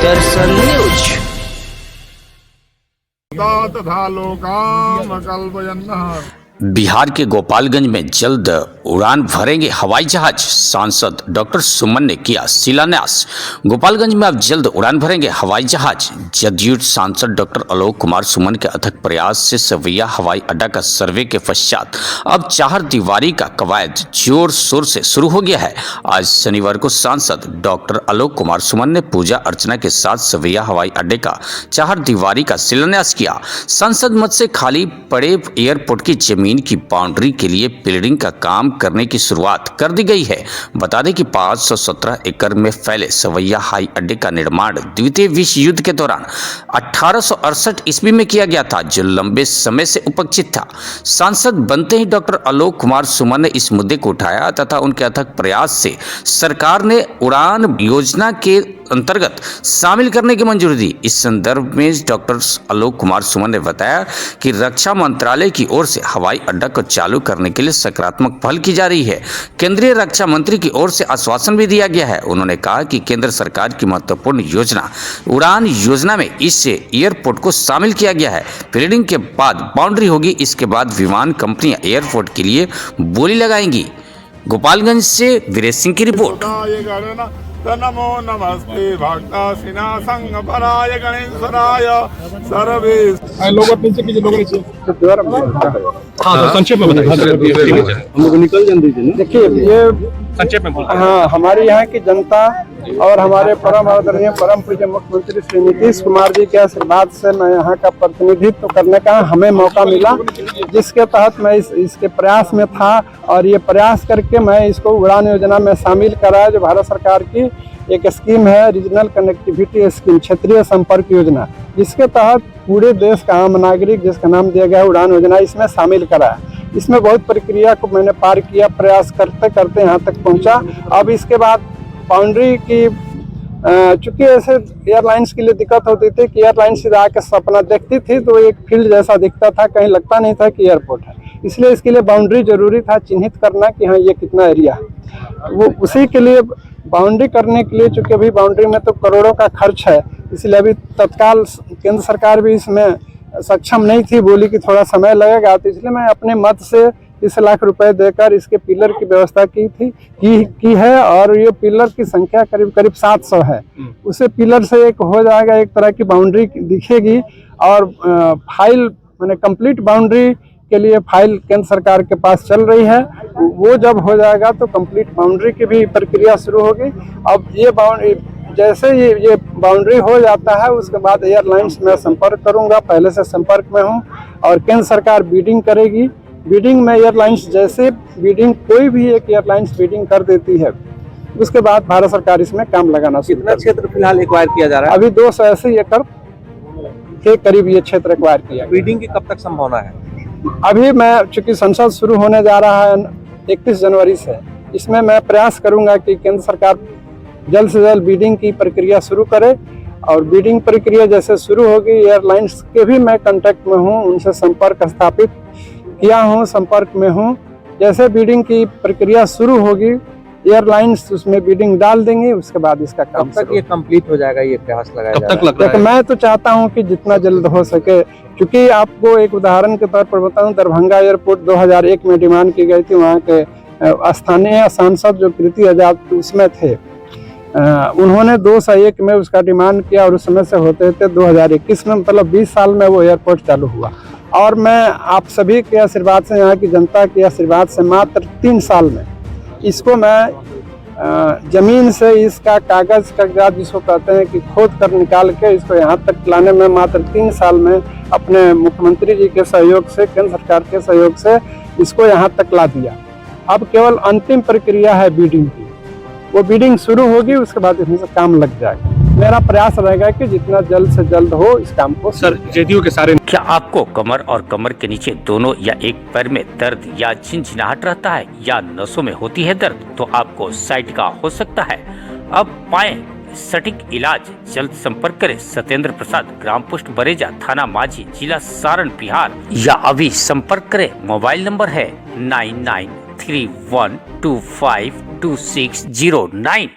दर्शन news. Bihar के गोपालगंज में जल्द उड़ान भरेंगे हवाई जहाज, सांसद डॉक्टर सुमन ने किया शिलान्यास। गोपालगंज में अब जल्द उड़ान भरेंगे हवाई जहाज। जदयू सांसद डॉक्टर आलोक कुमार सुमन के अथक प्रयास से सवैया हवाई अड्डा का सर्वे के पश्चात अब चार दीवारी का कवायद जोर शोर से शुरू हो गया है। आज शनिवार को सांसद डॉक्टर आलोक कुमार सुमन ने पूजा अर्चना के साथ सवैया हवाई अड्डे का चार दीवारी का शिलान्यास किया। संसद मत से खाली पड़े एयरपोर्ट की जमीन की बाउंड्री के लिए पिलरिंग का काम करने की शुरुआत कर दी गई है। बता दें कि 517 एकड़ में फैले सवैया हवाई अड्डे का निर्माण द्वितीय विश्व युद्ध के दौरान 1868 ईस्वी में किया गया था, जो लंबे समय से उपेक्षित था। सांसद बनते ही डॉक्टर आलोक कुमार सुमन ने इस मुद्दे को उठाया तथा उनके अथक प्रयास से सरकार ने उड़ान योजना के अंतर्गत शामिल करने की मंजूरी दी। इस संदर्भ में डॉक्टर आलोक कुमार सुमन ने बताया कि रक्षा मंत्रालय की ओर से हवाई अड्डा को चालू करने के लिए सकारात्मक पहल की जा रही है। केंद्रीय रक्षा मंत्री की ओर से आश्वासन भी दिया गया है। उन्होंने कहा कि केंद्र सरकार की महत्वपूर्ण योजना उड़ान योजना में इस एयरपोर्ट को शामिल किया गया है। पिलरिंग के बाद बाउंड्री होगी, इसके बाद विमान कंपनियां एयरपोर्ट के लिए बोली लगाएंगी। गोपालगंज से वीरेश सिंह की रिपोर्ट। नमो नमस्ते भक्ता सिना संग पराय गणेशराय सर्वे लोग नीचे कीजिए, लोग नीचे। हाँ तो संक्षेप में बताइए, हम लोग निकल जान दीजिए। देखिए ये संक्षेप में बोलिए। हाँ, हमारे यहाँ की जनता और हमारे परम आदरणीय परम पूज्य मुख्यमंत्री श्री नीतीश कुमार जी के आशीर्वाद से मैं यहाँ का प्रतिनिधित्व करने का हमें मौका मिला, जिसके तहत मैं इसके प्रयास में था और ये प्रयास करके मैं इसको उड़ान योजना में शामिल कराया, जो भारत सरकार की एक स्कीम है, रीजनल कनेक्टिविटी स्कीम, क्षेत्रीय संपर्क योजना, जिसके तहत पूरे देश का आम नागरिक, जिसका नाम दिया गया है उड़ान योजना, इसमें शामिल कराया। इसमें बहुत प्रक्रिया को मैंने पार किया, प्रयास करते करते यहाँ तक पहुँचा। अब इसके बाद बाउंड्री की चूंकि ऐसे एयरलाइंस के लिए दिक्कत होती थी कि एयरलाइन सीधा आके सपना देखती थी तो एक फील्ड जैसा दिखता था, कहीं लगता नहीं था कि एयरपोर्ट है। इसलिए इसके लिए बाउंड्री जरूरी था, चिन्हित करना कि हाँ ये कितना एरिया है। वो उसी के लिए बाउंड्री करने के लिए, चूंकि अभी बाउंड्री में तो करोड़ों का खर्च है, इसलिए अभी तत्काल केंद्र सरकार भी इसमें सक्षम नहीं थी, बोली कि थोड़ा समय लगेगा, तो इसलिए मैं अपने मत से 30 लाख रुपए देकर इसके पिलर की व्यवस्था की है। और ये पिलर की संख्या करीब करीब 700 है। उसे पिलर से एक हो जाएगा, एक तरह की बाउंड्री दिखेगी। और फाइल मैंने कंप्लीट बाउंड्री के लिए फाइल केंद्र सरकार के पास चल रही है। वो जब हो जाएगा तो कंप्लीट बाउंड्री की भी प्रक्रिया शुरू होगी। अब ये बाउंड्री जैसे ये बाउंड्री हो जाता है, उसके बाद एयरलाइंस में संपर्क करूंगा, पहले से संपर्क में हूं, और केंद्र सरकार बीडिंग करेगी। बीडिंग में एयरलाइंस जैसे बीडिंग कोई भी एक एयरलाइंस बीडिंग कर देती है, उसके बाद भारत सरकार इसमें काम लगाना। कितना क्षेत्र फिलहाल एक्वायर किया जा रहा है? अभी 280 एकड़ के करीब ये क्षेत्र एक्वायर किया। बीडिंग की कब तक संभावना है? अभी मैं चूंकि संसद शुरू होने जा रहा है 31 जनवरी से, इसमें मैं प्रयास करूंगा कि केंद्र सरकार जल्द से जल्द बीडिंग की प्रक्रिया शुरू करे। और बीडिंग प्रक्रिया जैसे शुरू होगी, एयरलाइंस के भी मैं कांटेक्ट में हूं, उनसे संपर्क स्थापित किया हूं, संपर्क में हूं। जैसे बीडिंग की प्रक्रिया शुरू होगी, एयरलाइंस उसमें बीडिंग डाल देंगे, उसके बाद इसका काम तक ये कंप्लीट हो जाएगा, ये प्रयास लगाया जा रहा है। मैं तो चाहता हूं कि जितना जल्द हो सके, क्योंकि आपको एक उदाहरण के तौर पर बताऊं, दरभंगा एयरपोर्ट 2001 में डिमांड की गई थी, वहाँ के स्थानीय सांसद जो कृति आजाद उसमें थे, उन्होंने 2001 में उसका डिमांड किया और उस समय से होते थे 2021 में, मतलब 20 साल में वो एयरपोर्ट चालू हुआ। और मैं आप सभी के आशीर्वाद से, यहाँ की जनता के आशीर्वाद से मात्र 3 साल में इसको मैं जमीन से इसका कागजात जिसको कहते हैं कि खोद कर निकाल के इसको यहाँ तक लाने में मात्र 3 साल में अपने मुख्यमंत्री जी के सहयोग से, केंद्र सरकार के सहयोग से इसको यहाँ तक ला दिया। अब केवल अंतिम प्रक्रिया है बीडिंग की, वो बीडिंग शुरू होगी, उसके बाद इसमें से काम लग जाएगा। मेरा प्रयास रहेगा कि जितना जल्द से जल्द हो इस काम को। सर, जेडीयू के सारे क्या आपको कमर और कमर के नीचे दोनों या एक पैर में दर्द या झिनझिनाहट रहता है या नसों में होती है दर्द, तो आपको साइटिका हो सकता है। अब पाएं सटीक इलाज, जल्द संपर्क करें सत्येंद्र प्रसाद, ग्राम पोस्ट बरेजा, थाना माझी, जिला सारण, बिहार, या अभी संपर्क करें। मोबाइल नंबर है 9931252609।